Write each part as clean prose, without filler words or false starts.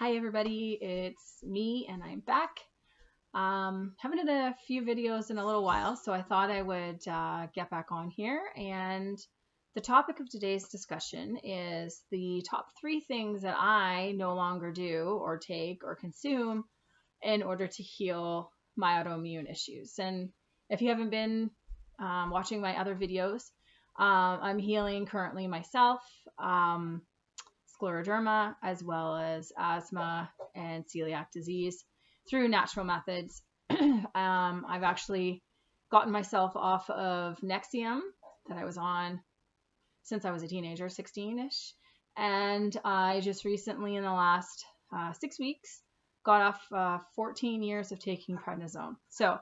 Hi everybody, it's me and I'm back. Haven't done a few videos in a little while, so I thought I would get back on here. And the topic of today's discussion is the top 3 things that I no longer do or take or consume in order to heal my autoimmune issues. And if you haven't been watching my other videos, I'm healing currently myself. Scleroderma, as well as asthma and celiac disease through natural methods. I've actually gotten myself off of Nexium that I was on since I was a teenager, 16-ish. And I just recently, in the last 6 weeks, got off 14 years of taking prednisone. So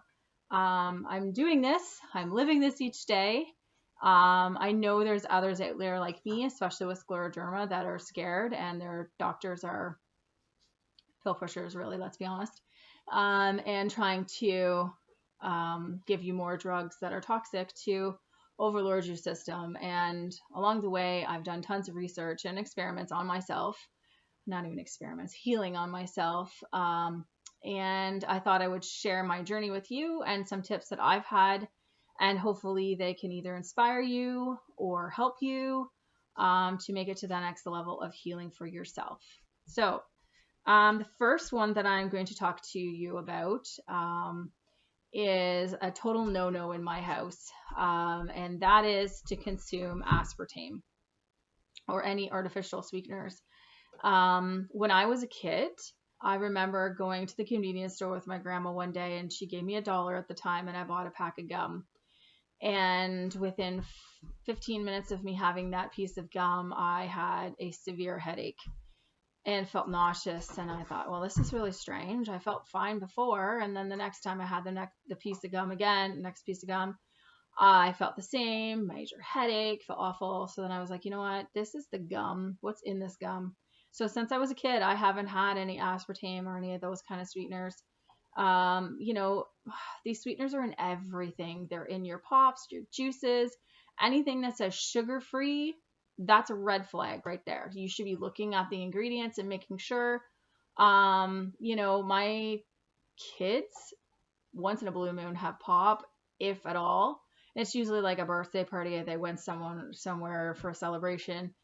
I'm doing this. I'm living this each day. I know there's others out there like me, especially with scleroderma, that are scared and their doctors are pill pushers, really, let's be honest, and trying to give you more drugs that are toxic to overload your system. And along the way, I've done tons of research and experiments on myself, not even experiments, healing on myself. And I thought I would share my journey with you and some tips that I've had. And hopefully they can either inspire you or help you to make it to the next level of healing for yourself. So the first one that I'm going to talk to you about is a total no-no in my house. And that is to consume aspartame or any artificial sweeteners. When I was a kid, I remember going to the convenience store with my grandma one day, and she gave me $1 at the time, and I bought a pack of gum. And within 15 minutes of me having that piece of gum, I had a severe headache and felt nauseous. And I thought, well, this is really strange. I felt fine before. And then the next time I had the piece of gum again, next piece of gum, I felt the same, major headache, felt awful. So then I was like, you know what? This is the gum. What's in this gum? So since I was a kid, I haven't had any aspartame or any of those kind of sweeteners. These sweeteners are in everything. They're in your pops, your juices, anything that says sugar-free, that's a red flag right there. You should be looking at the ingredients and making sure. My kids, once in a blue moon, have pop, if at all. And it's usually like a birthday party. They went somewhere for a celebration.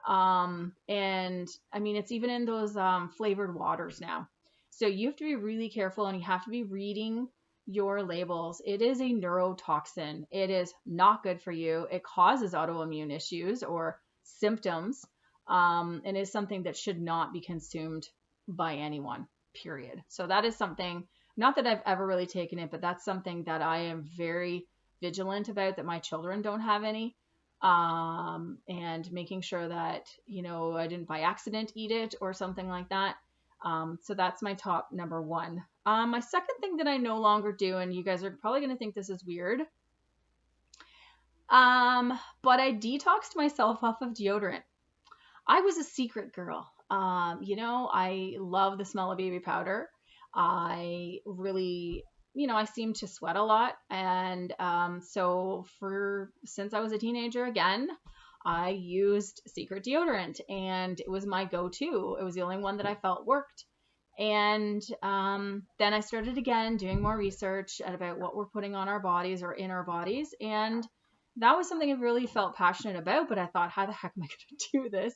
And I mean, it's even in those flavored waters now. So you have to be really careful, and you have to be reading your labels. It is a neurotoxin. It is not good for you. It causes autoimmune issues or symptoms, and is something that should not be consumed by anyone, period. So that is something, not that I've ever really taken it, but that's something that I am very vigilant about, that my children don't have any. And making sure that, I didn't by accident eat it or something like that. So that's my top number 1. My second thing that I no longer do, and you guys are probably going to think this is weird, but I detoxed myself off of deodorant. I was a secret girl. I love the smell of baby powder. I really, I seem to sweat a lot. And since I was a teenager, again, I used secret deodorant, and it was my go-to. It was the only one that I felt worked. And then I started again doing more research about what we're putting on our bodies or in our bodies. And that was something I really felt passionate about, but I thought, how the heck am I going to do this?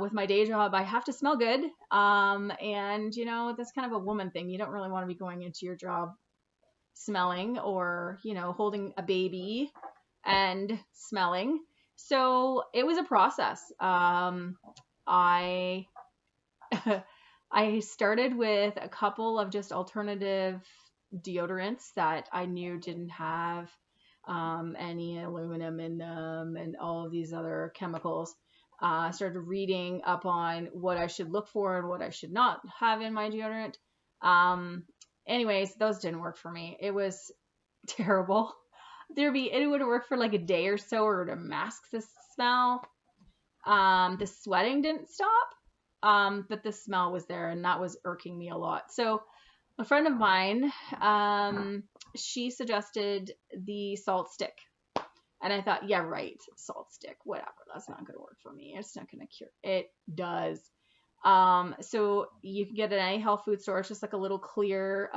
With my day job, I have to smell good. And that's kind of a woman thing. You don't really want to be going into your job smelling or, holding a baby and smelling. So it was a process. I started with a couple of just alternative deodorants that I knew didn't have any aluminum in them and all of these other chemicals. I started reading up on what I should look for and what I should not have in my deodorant. Anyways, those didn't work for me. It was terrible. It would work for like a day or so, or to mask the smell. The sweating didn't stop, but the smell was there, and that was irking me a lot. So a friend of mine, she suggested the salt stick. And I thought, yeah, right, salt stick, whatever. That's not going to work for me. It's not going to cure. It does. So you can get it at any health food store. It's just like a little clear,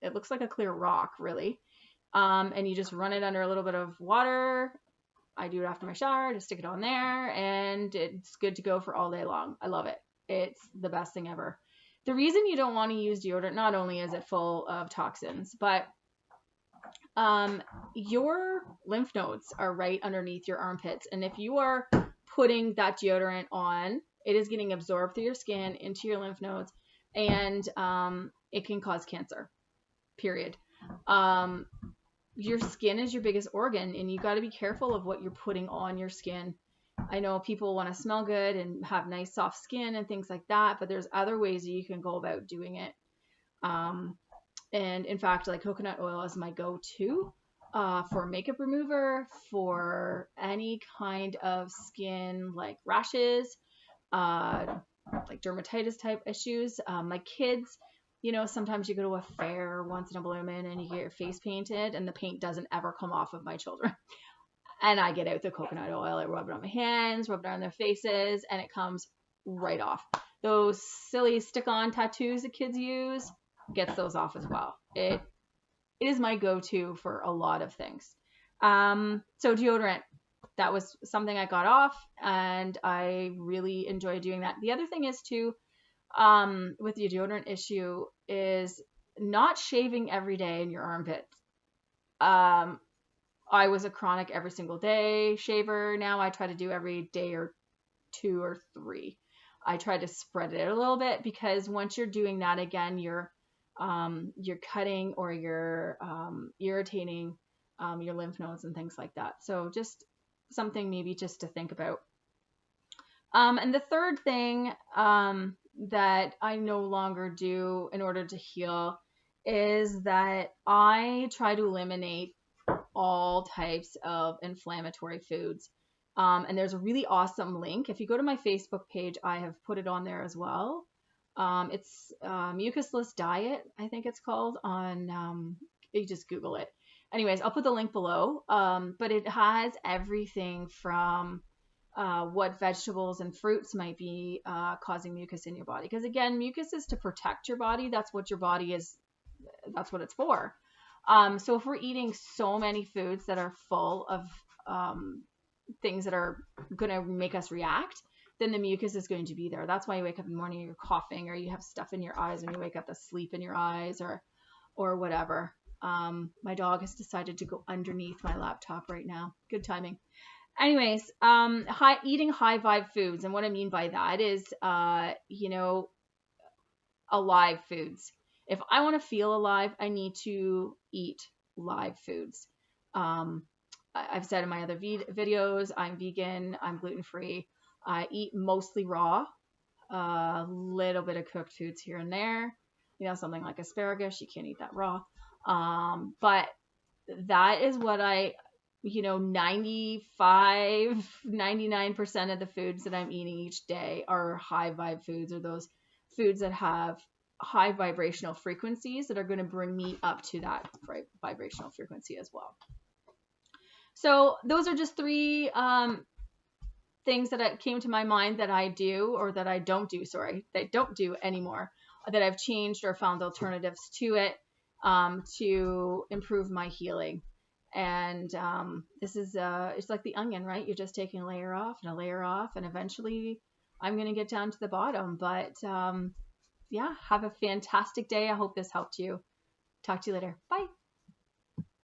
it looks like a clear rock, really. And you just run it under a little bit of water. I do it after my shower, just stick it on there, and it's good to go for all day long. I love it. It's the best thing ever. The reason you don't want to use deodorant, not only is it full of toxins, but your lymph nodes are right underneath your armpits. And if you are putting that deodorant on, it is getting absorbed through your skin into your lymph nodes, and it can cause cancer, period. Your skin is your biggest organ, and you got to be careful of what you're putting on your skin. I know people want to smell good and have nice soft skin and things like that, but there's other ways that you can go about doing it. And in fact, like coconut oil is my go-to for makeup remover, for any kind of skin like rashes, like dermatitis type issues. My kids, you know, sometimes you go to a fair once in a blue moon and you get your face painted, and the paint doesn't ever come off of my children. And I get out the coconut oil, I rub it on my hands, rub it on their faces, and it comes right off. Those silly stick-on tattoos that kids use, gets those off as well. It is my go-to for a lot of things. So deodorant, that was something I got off, and I really enjoy doing that. The other thing is too, with the deodorant issue, is not shaving every day in your armpits. I was a chronic every single day shaver. Now I try to do every day or 2 or 3. I try to spread it a little bit, because once you're doing that again, you're cutting or you're irritating your lymph nodes and things like that. So just something maybe just to think about. And the third thing that I no longer do in order to heal is that I try to eliminate all types of inflammatory foods. And there's a really awesome link. If you go to my Facebook page, I have put it on there as well. It's mucusless diet, I think it's called, on you just Google it. Anyways, I'll put the link below. But it has everything from what vegetables and fruits might be causing mucus in your body. Because again, mucus is to protect your body. That's what your body is. That's what it's for. So if we're eating so many foods that are full of things that are going to make us react, then the mucus is going to be there. That's why you wake up in the morning and you're coughing, or you have stuff in your eyes when you wake up, the sleep in your eyes, or whatever. My dog has decided to go underneath my laptop right now. Good timing. Anyways, eating high vibe foods. And what I mean by that is, alive foods. If I want to feel alive, I need to eat live foods. I've said in my other videos, I'm vegan, I'm gluten-free. I eat mostly raw, a little bit of cooked foods here and there. You know, something like asparagus, you can't eat that raw. But that is what 99% of the foods that I'm eating each day are high vibe foods, or those foods that have high vibrational frequencies that are going to bring me up to that vibrational frequency as well. So those are just 3 things that came to my mind that I do, or that I don't do, that I don't do anymore, that I've changed or found alternatives to it to improve my healing. And this is it's like the onion, right? You're just taking a layer off and a layer off, and eventually I'm going to get down to the bottom. But yeah, have a fantastic day. I hope this helped you. Talk to you later. Bye.